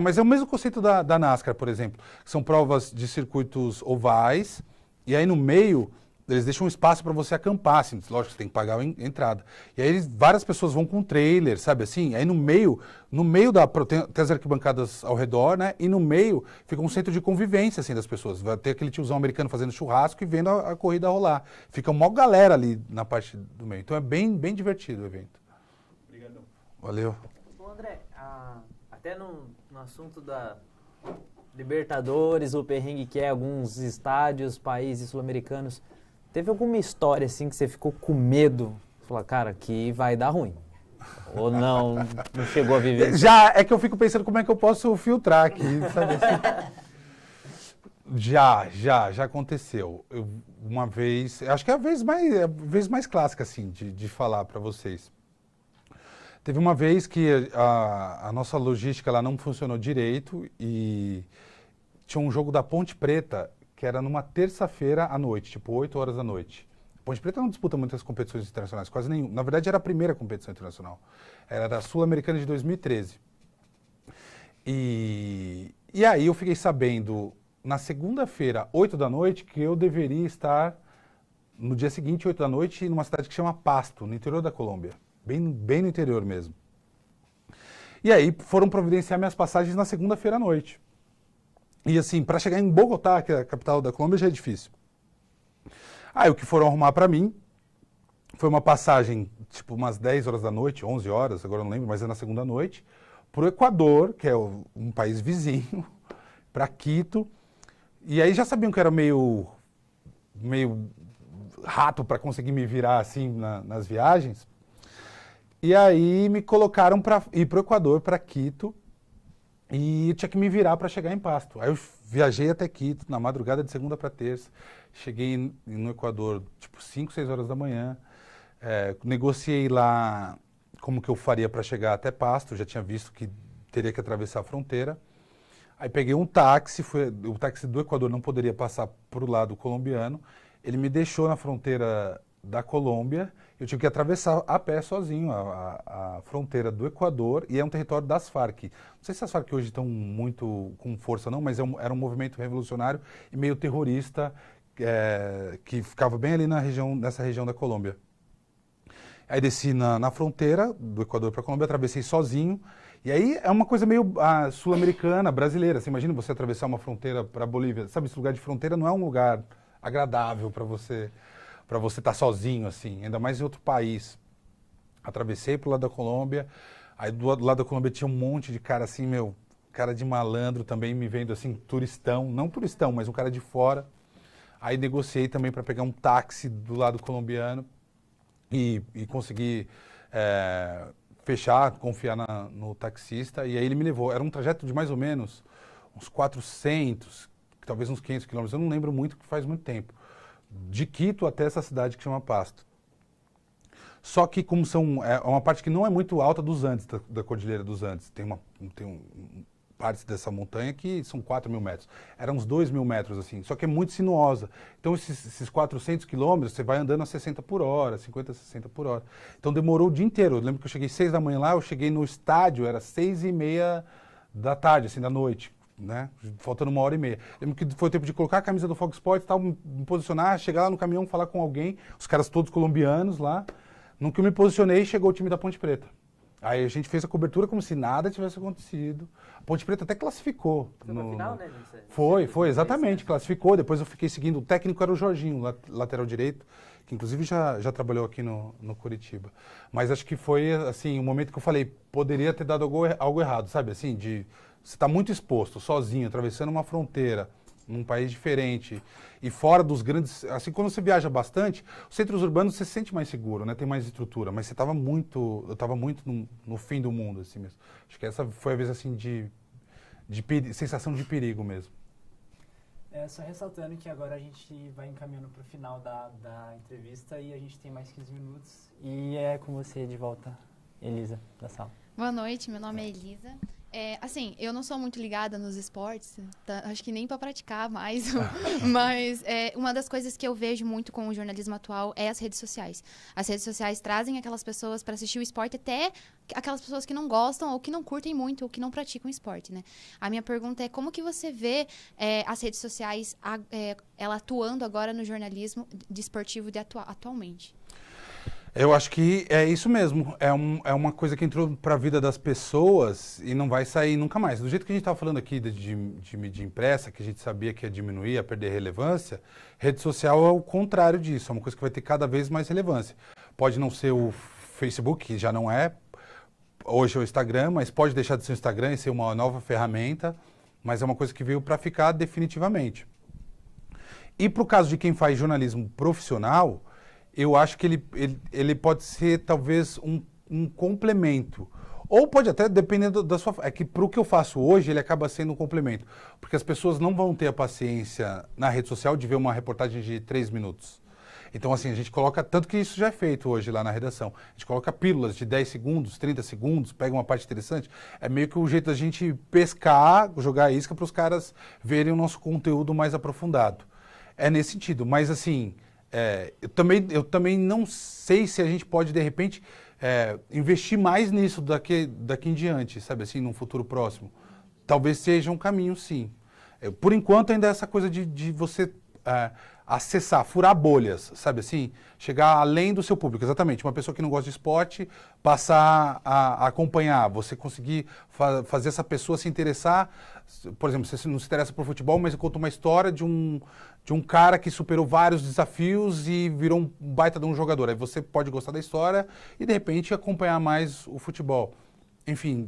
Speaker 2: mas é o mesmo conceito da NASCAR, por exemplo, que são provas de circuitos ovais, e aí no meio eles deixam um espaço para você acampar, assim, lógico, você tem que pagar a entrada. E aí várias pessoas vão com trailer, sabe assim? Aí no meio tem as arquibancadas ao redor, né? E no meio fica um centro de convivência, assim, das pessoas. Vai ter aquele tiozão americano fazendo churrasco e vendo a corrida rolar. Fica uma galera ali na parte do meio. Então é bem divertido o evento.
Speaker 9: Obrigadão.
Speaker 2: Valeu.
Speaker 1: Bom, André, até no assunto da Libertadores, o perrengue que é alguns estádios, países sul-americanos, teve alguma história assim que você ficou com medo? Falar, cara, que vai dar ruim. Ou não chegou a viver?
Speaker 2: Já, é que eu fico pensando como é que eu posso filtrar aqui, sabe assim? Já aconteceu. Uma vez, acho que é a vez mais clássica, assim, de falar para vocês. Teve uma vez que a nossa logística lá não funcionou direito e tinha um jogo da Ponte Preta que era numa terça-feira à noite, tipo 8 horas da noite. Ponte Preta não disputa muitas competições internacionais, quase nenhuma. Na verdade, era a primeira competição internacional. Era da Sul-Americana de 2013. E aí eu fiquei sabendo, na segunda-feira, 8 da noite, que eu deveria estar, no dia seguinte, 8 da noite, numa cidade que chama Pasto, no interior da Colômbia. Bem no interior mesmo. E aí foram providenciar minhas passagens na segunda-feira à noite. E assim, para chegar em Bogotá, que é a capital da Colômbia, já é difícil. Aí o que foram arrumar para mim foi uma passagem, tipo umas 10 horas da noite, 11 horas, agora eu não lembro, mas é na segunda noite, para o Equador, que é um país vizinho, para Quito. E aí já sabiam que era meio rato para conseguir me virar assim nas viagens. E aí me colocaram para ir para o Equador, para Quito, e eu tinha que me virar para chegar em Pasto. Aí eu viajei até Quito, na madrugada de segunda para terça, cheguei no Equador, tipo 5, 6 horas da manhã, negociei lá como que eu faria para chegar até Pasto, já tinha visto que teria que atravessar a fronteira. Aí peguei um táxi, o táxi do Equador não poderia passar para o lado colombiano, ele me deixou na fronteira da Colômbia, eu tive que atravessar a pé sozinho a fronteira do Equador, e é um território das Farc. Não sei se as Farc hoje estão muito com força não, mas era um movimento revolucionário e meio terrorista, que ficava bem ali nessa região da Colômbia. Aí desci na fronteira do Equador para a Colômbia, atravessei sozinho, e aí é uma coisa meio sul-americana, brasileira. Você imagina você atravessar uma fronteira para a Bolívia, sabe, esse lugar de fronteira não é um lugar agradável para você estar sozinho, assim, ainda mais em outro país. Atravessei pro lado da Colômbia, aí do lado da Colômbia tinha um monte de cara assim, cara de malandro também me vendo assim, turistão, não turistão, mas um cara de fora. Aí negociei também para pegar um táxi do lado colombiano e consegui fechar, confiar no taxista, e aí ele me levou. Era um trajeto de mais ou menos uns 400, talvez uns 500 quilômetros, eu não lembro muito, porque faz muito tempo. De Quito até essa cidade que chama Pasto. Só que como é uma parte que não é muito alta dos Andes, da Cordilheira dos Andes, tem partes dessa montanha que são 4.000 metros. Eram uns 2.000 metros, assim, só que é muito sinuosa. Então esses 400 quilômetros, você vai andando a 60 por hora, 50, 60 por hora. Então demorou o dia inteiro. Eu lembro que eu cheguei 6 da manhã lá, eu cheguei no estádio, era 6:30 da tarde, assim, da noite. Né? Faltando 1h30. Lembro que foi o tempo de colocar a camisa do Fox Sports, tal, me posicionar, chegar lá no caminhão, falar com alguém, os caras todos colombianos lá. No que eu me posicionei, chegou o time da Ponte Preta. Aí a gente fez a cobertura como se nada tivesse acontecido. A Ponte Preta até classificou.
Speaker 1: Foi no final, né?
Speaker 2: Foi, exatamente, classificou. Depois eu fiquei seguindo. O técnico era o Jorginho, lateral direito, que inclusive já trabalhou aqui no Curitiba. Mas acho que foi, assim, o momento que eu falei, poderia ter dado algo errado, sabe? Assim, você está muito exposto, sozinho, atravessando uma fronteira, num país diferente, e fora dos grandes... Assim, quando você viaja bastante, os centros urbanos você se sente mais seguro, né? Tem mais estrutura, mas eu estava muito no fim do mundo, assim mesmo. Acho que essa foi a vez, assim, de sensação de perigo mesmo.
Speaker 4: Só ressaltando que agora a gente vai encaminhando para o final da entrevista e a gente tem mais 15 minutos. E é com você de volta, Elisa, da sala.
Speaker 6: Boa noite, meu nome é Elisa. Assim, eu não sou muito ligada nos esportes, tá? Acho que nem para praticar mais, mas uma das coisas que eu vejo muito com o jornalismo atual é as redes sociais. As redes sociais trazem aquelas pessoas para assistir o esporte, até aquelas pessoas que não gostam ou que não curtem muito ou que não praticam esporte, né? A minha pergunta é como que você vê as redes sociais ela atuando agora no jornalismo desportivo atualmente?
Speaker 2: Eu acho que é isso mesmo, é uma coisa que entrou para a vida das pessoas e não vai sair nunca mais. Do jeito que a gente estava falando aqui de mídia impressa, que a gente sabia que ia diminuir, ia perder relevância, rede social é o contrário disso, é uma coisa que vai ter cada vez mais relevância. Pode não ser o Facebook, que já não é, hoje é o Instagram, mas pode deixar de ser o Instagram e ser uma nova ferramenta, mas é uma coisa que veio para ficar definitivamente. E para o caso de quem faz jornalismo profissional, eu acho que ele pode ser talvez um complemento. Ou pode até, dependendo da sua... É que para o que eu faço hoje, ele acaba sendo um complemento. Porque as pessoas não vão ter a paciência na rede social de ver uma reportagem de 3 minutos. Então, assim, a gente coloca... Tanto que isso já é feito hoje lá na redação. A gente coloca pílulas de 10 segundos, 30 segundos, pega uma parte interessante. É meio que o jeito da gente pescar, jogar a isca para os caras verem o nosso conteúdo mais aprofundado. É nesse sentido. Mas, assim, eu também não sei se a gente pode, de repente... investir mais nisso daqui em diante, sabe assim, num futuro próximo. Talvez seja um caminho, sim. Por enquanto, ainda é essa coisa de você acessar, furar bolhas, sabe assim? Chegar além do seu público, exatamente. Uma pessoa que não gosta de esporte, passar a acompanhar, você conseguir fazer essa pessoa se interessar. Por exemplo, você não se interessa por futebol, mas eu conto uma história de um cara que superou vários desafios e virou um baita de um jogador. Aí você pode gostar da história e, de repente, acompanhar mais o futebol. Enfim,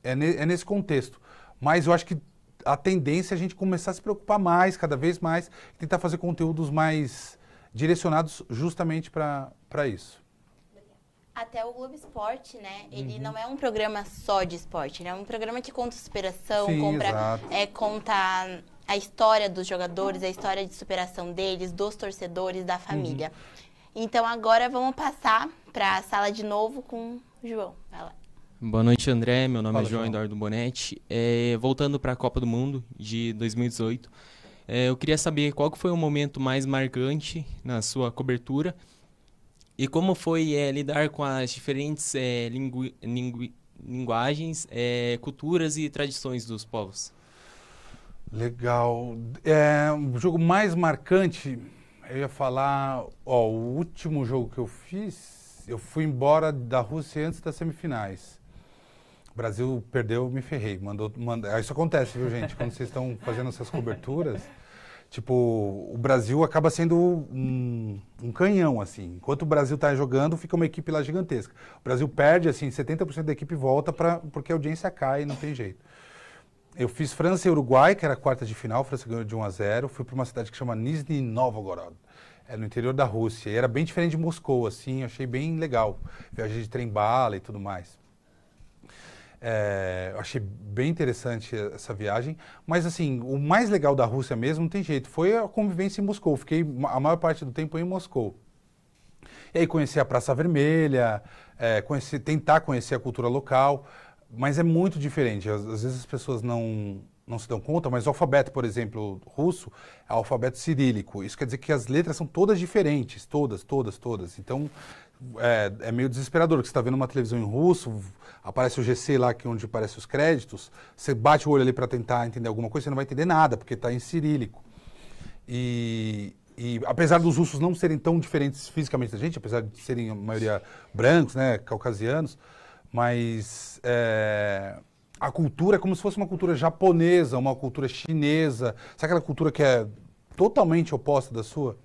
Speaker 2: é nesse contexto. Mas eu acho que a tendência é a gente começar a se preocupar mais, cada vez mais, e tentar fazer conteúdos mais direcionados justamente para isso.
Speaker 3: Até o Globo Esporte, né? Ele não é um programa só de esporte, ele é um programa que conta superação,
Speaker 2: Sim,
Speaker 3: conta a história dos jogadores, a história de superação deles, dos torcedores, da família. Então agora vamos passar para a sala de novo com o João. Vai lá.
Speaker 10: Boa noite, André. Meu nome é João
Speaker 2: João.
Speaker 10: Eduardo Bonetti. Voltando para a Copa do Mundo de 2018, eu queria saber qual que foi o momento mais marcante na sua cobertura e como foi lidar com as diferentes linguagens, culturas e tradições dos povos.
Speaker 2: Legal. O jogo mais marcante, eu ia falar, o último jogo que eu fiz, eu fui embora da Rússia antes das semifinais. O Brasil perdeu, me ferrei. Isso acontece, viu, gente? Quando vocês estão fazendo essas coberturas, tipo, o Brasil acaba sendo um canhão, assim. Enquanto o Brasil está jogando, fica uma equipe lá gigantesca. O Brasil perde, assim, 70% da equipe volta porque a audiência cai e não tem jeito. Eu fiz França e Uruguai, que era a quarta de final, a França ganhou de 1-0. Fui para uma cidade que chama Nizhny Novgorod, no interior da Rússia. E era bem diferente de Moscou, assim, eu achei bem legal. Viajei de trem-bala e tudo mais. Eu achei bem interessante essa viagem, mas assim, o mais legal da Rússia mesmo, não tem jeito, foi a convivência em Moscou. Fiquei a maior parte do tempo em Moscou. E aí conheci a Praça Vermelha, tentar conhecer a cultura local, mas é muito diferente. Às vezes as pessoas não se dão conta, mas o alfabeto, por exemplo, russo, é o alfabeto cirílico. Isso quer dizer que as letras são todas diferentes, todas. Então, é meio desesperador, que você está vendo uma televisão em russo, aparece o GC lá, onde aparecem os créditos, você bate o olho ali para tentar entender alguma coisa, você não vai entender nada, porque está em cirílico. E apesar dos russos não serem tão diferentes fisicamente da gente, apesar de serem a maioria brancos, né, caucasianos, mas a cultura é como se fosse uma cultura japonesa, uma cultura chinesa, sabe aquela cultura que é totalmente oposta da sua?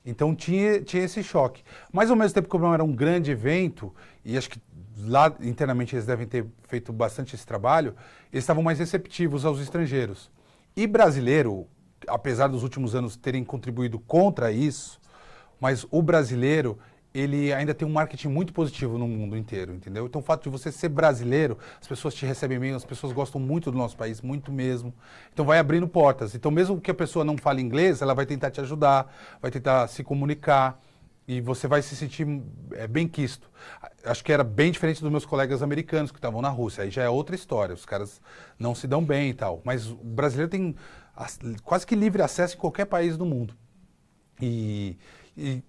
Speaker 2: Então tinha esse choque. Mas ao mesmo tempo que era um grande evento, e acho que lá internamente eles devem ter feito bastante esse trabalho, eles estavam mais receptivos aos estrangeiros. E brasileiro, apesar dos últimos anos terem contribuído contra isso, mas o brasileiro, ele ainda tem um marketing muito positivo no mundo inteiro, entendeu? Então o fato de você ser brasileiro, as pessoas te recebem bem, as pessoas gostam muito do nosso país, muito mesmo. Então vai abrindo portas. Então mesmo que a pessoa não fale inglês, ela vai tentar te ajudar, vai tentar se comunicar e você vai se sentir bem quisto. Acho que era bem diferente dos meus colegas americanos que estavam na Rússia. Aí já é outra história, os caras não se dão bem e tal. Mas o brasileiro tem quase que livre acesso em qualquer país do mundo. E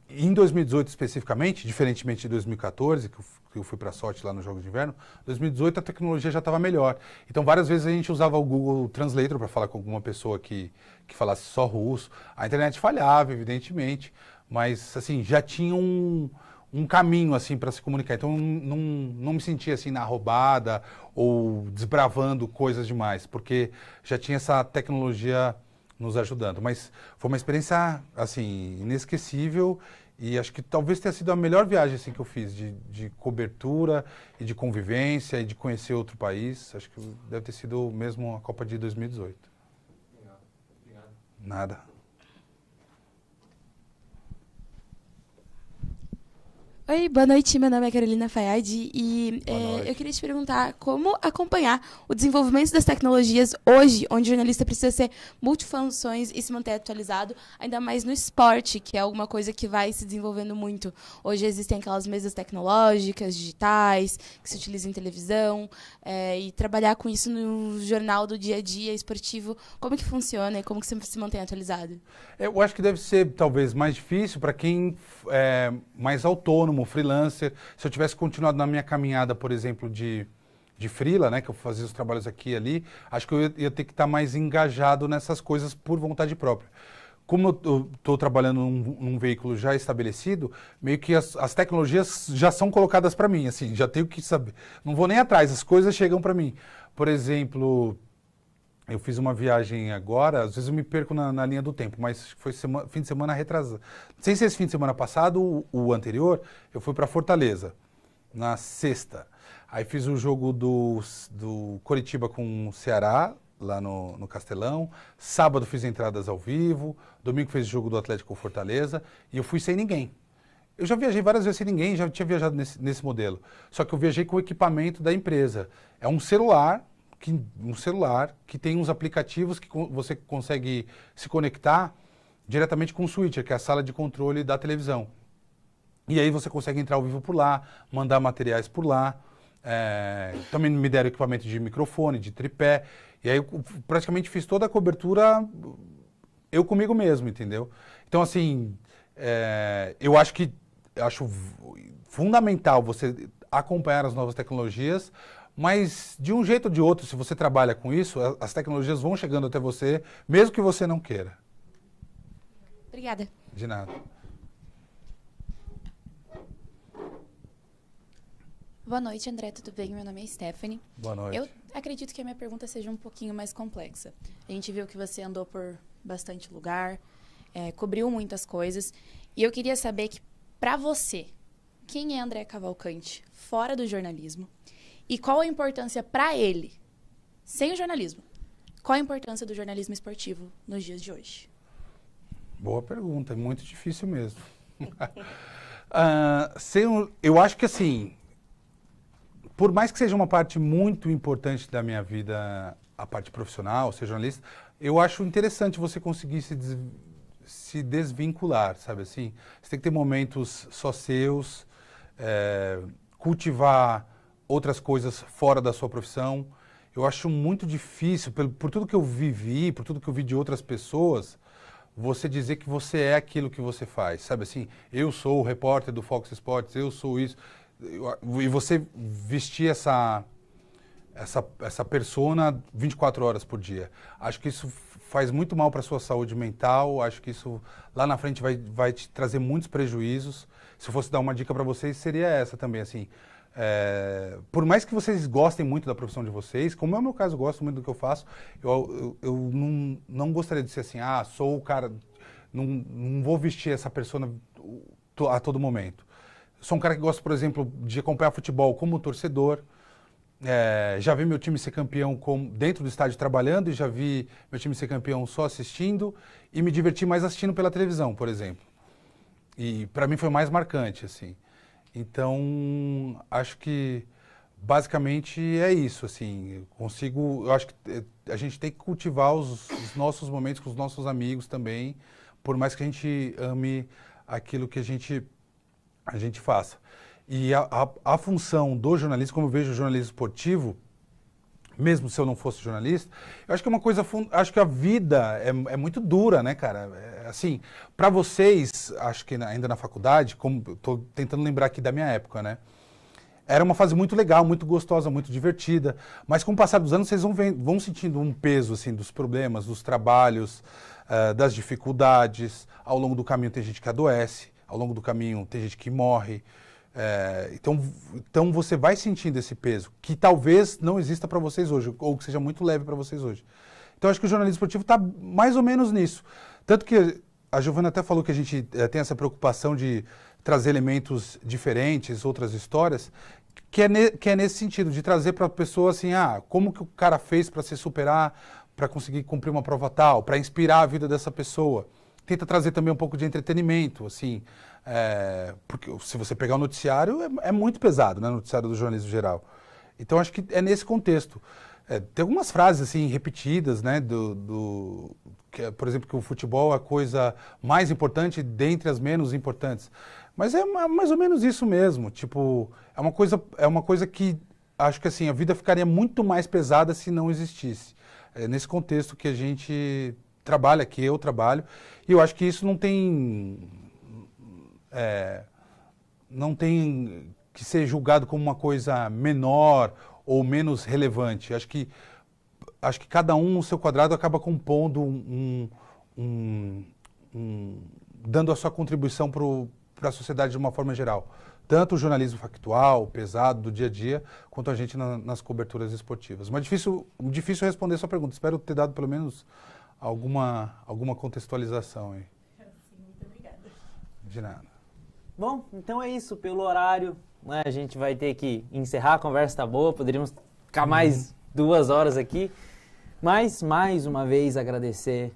Speaker 2: em 2018 especificamente, diferentemente de 2014, que eu fui para a sorte lá nos Jogos de Inverno, 2018 a tecnologia já estava melhor. Então várias vezes a gente usava o Google Translator para falar com alguma pessoa que falasse só russo. A internet falhava, evidentemente, mas assim, já tinha um caminho assim para se comunicar. Então não me sentia assim na roubada ou desbravando coisas demais, porque já tinha essa tecnologia nos ajudando. Mas foi uma experiência, assim, inesquecível E acho que talvez tenha sido a melhor viagem assim, que eu fiz, de cobertura e de convivência e de conhecer outro país. Acho que deve ter sido mesmo a Copa de 2018.
Speaker 5: Obrigado.
Speaker 2: Nada.
Speaker 11: Oi, boa noite. Meu nome é Carolina Fayad e
Speaker 2: noite.
Speaker 11: eu queria te perguntar como acompanhar o desenvolvimento das tecnologias hoje, onde o jornalista precisa ser multifunções e se manter atualizado, ainda mais no esporte, que é alguma coisa que vai se desenvolvendo muito. Hoje existem aquelas mesas tecnológicas, digitais, que se utilizam em televisão, e trabalhar com isso no jornal do dia a dia esportivo, como que funciona e como que você se mantém atualizado?
Speaker 2: Eu acho que deve ser talvez mais difícil para quem é mais autônomo, freelancer. Se eu tivesse continuado na minha caminhada, por exemplo, de freela, né, que eu fazia os trabalhos aqui e ali, acho que eu ia ter que estar mais engajado nessas coisas por vontade própria. Como eu estou trabalhando num veículo já estabelecido, meio que as tecnologias já são colocadas para mim, assim, já tenho que saber. Não vou nem atrás, as coisas chegam para mim. Por exemplo, eu fiz uma viagem agora, às vezes eu me perco na linha do tempo, mas foi fim de semana retrasado. Não sei se esse fim de semana passado, o anterior, eu fui para Fortaleza, na sexta. Aí fiz o jogo do Coritiba com o Ceará, lá no Castelão. Sábado fiz entradas ao vivo. Domingo fiz o jogo do Atlético com Fortaleza. E eu fui sem ninguém. Eu já viajei várias vezes sem ninguém, já tinha viajado nesse modelo. Só que eu viajei com o equipamento da empresa. É um celular que tem uns aplicativos que você consegue se conectar diretamente com o switcher, que é a sala de controle da televisão. E aí você consegue entrar ao vivo por lá, mandar materiais por lá. Também me deram equipamento de microfone, de tripé. E aí eu praticamente fiz toda a cobertura eu comigo mesmo, entendeu? Então, assim, eu acho fundamental você acompanhar as novas tecnologias, mas de um jeito ou de outro, se você trabalha com isso, as tecnologias vão chegando até você, mesmo que você não queira.
Speaker 11: Obrigada.
Speaker 2: De nada.
Speaker 12: Boa noite, André, tudo bem? Meu nome é Stephanie.
Speaker 2: Boa noite.
Speaker 12: Eu acredito que a minha pergunta seja um pouquinho mais complexa. A gente viu que você andou por bastante lugar, cobriu muitas coisas, e eu queria saber que, para você, quem é André Cavalcante fora do jornalismo e qual a importância para ele, sem o jornalismo, qual a importância do jornalismo esportivo nos dias de hoje?
Speaker 2: Boa pergunta, é muito difícil mesmo. Eu acho que assim, por mais que seja uma parte muito importante da minha vida, a parte profissional, ser jornalista, eu acho interessante você conseguir se desvincular, sabe assim? Você tem que ter momentos só seus, cultivar outras coisas fora da sua profissão. Eu acho muito difícil, por tudo que eu vivi, por tudo que eu vi de outras pessoas, você dizer que você é aquilo que você faz, sabe assim? Eu sou o repórter do Fox Sports, eu sou isso. E você vestir essa persona 24 horas por dia. Acho que isso faz muito mal para a sua saúde mental, acho que isso lá na frente vai te trazer muitos prejuízos. Se eu fosse dar uma dica para vocês, seria essa também, assim. Por mais que vocês gostem muito da profissão de vocês, como é o meu caso, eu gosto muito do que eu faço, eu não gostaria de ser assim, sou o cara, não vou vestir essa persona a todo momento. Sou um cara que gosta, por exemplo, de acompanhar futebol como torcedor. Já vi meu time ser campeão dentro do estádio trabalhando e já vi meu time ser campeão só assistindo e me diverti mais assistindo pela televisão, por exemplo. E para mim foi mais marcante, assim. Então, acho que basicamente é isso, assim. Eu acho que a gente tem que cultivar os nossos momentos com os nossos amigos também, por mais que a gente ame aquilo que a gente faça. E a função do jornalista, como eu vejo o jornalismo esportivo, mesmo se eu não fosse jornalista, eu acho que é uma coisa, acho que a vida é muito dura, né, cara? Assim, para vocês, acho que ainda na faculdade, como eu tô tentando lembrar aqui da minha época, né? Era uma fase muito legal, muito gostosa, muito divertida, mas com o passar dos anos vocês vão sentindo um peso, assim, dos problemas, dos trabalhos, das dificuldades. Ao longo do caminho tem gente que adoece, ao longo do caminho tem gente que morre. Então você vai sentindo esse peso, que talvez não exista para vocês hoje, ou que seja muito leve para vocês hoje. Então acho que o jornalismo esportivo está mais ou menos nisso. Tanto que a Giovana até falou que a gente tem essa preocupação de trazer elementos diferentes, outras histórias, que é nesse sentido, de trazer para a pessoa assim, como que o cara fez para se superar, para conseguir cumprir uma prova tal, para inspirar a vida dessa pessoa. Tenta trazer também um pouco de entretenimento, assim, porque se você pegar o noticiário, é muito pesado, né, o noticiário do jornalismo geral. Então, acho que é nesse contexto. Tem algumas frases, assim, repetidas, né, por exemplo, que o futebol é a coisa mais importante dentre as menos importantes. Mas é mais ou menos isso mesmo, tipo, é uma coisa que acho que, assim, a vida ficaria muito mais pesada se não existisse. É nesse contexto que a gente trabalha, que eu trabalho, e eu acho que isso não tem que ser julgado como uma coisa menor ou menos relevante. Acho que cada um no seu quadrado acaba compondo dando a sua contribuição para a sociedade de uma forma geral. Tanto o jornalismo factual, pesado, do dia a dia, quanto a gente nas coberturas esportivas. Mas difícil responder a sua pergunta. Espero ter dado pelo menos alguma contextualização aí.
Speaker 3: Sim, muito obrigada.
Speaker 2: De nada.
Speaker 1: Bom, então é isso. Pelo horário, né, a gente vai ter que encerrar. A conversa tá boa, poderíamos ficar mais 2 horas aqui. Mas, mais uma vez, agradecer,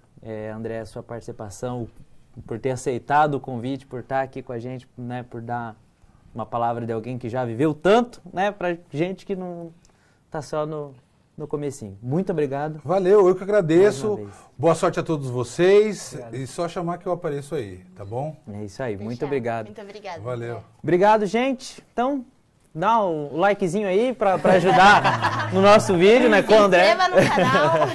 Speaker 1: André, a sua participação, por ter aceitado o convite, por estar aqui com a gente, né, por dar uma palavra de alguém que já viveu tanto, né, pra gente que não tá só no comecinho. Muito obrigado.
Speaker 2: Valeu, eu que agradeço. Boa sorte a todos vocês. Obrigado. E só chamar que eu apareço aí, tá bom?
Speaker 1: É isso aí, muito obrigado.
Speaker 3: Muito obrigada.
Speaker 2: Valeu.
Speaker 1: Obrigado, gente. Então, dá um likezinho aí pra ajudar no nosso vídeo, né, com o André.
Speaker 3: Se inscreva no canal.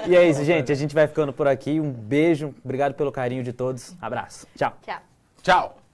Speaker 1: E é isso, gente. A gente vai ficando por aqui. Um beijo. Obrigado pelo carinho de todos. Abraço. Tchau.
Speaker 3: Tchau.
Speaker 2: Tchau.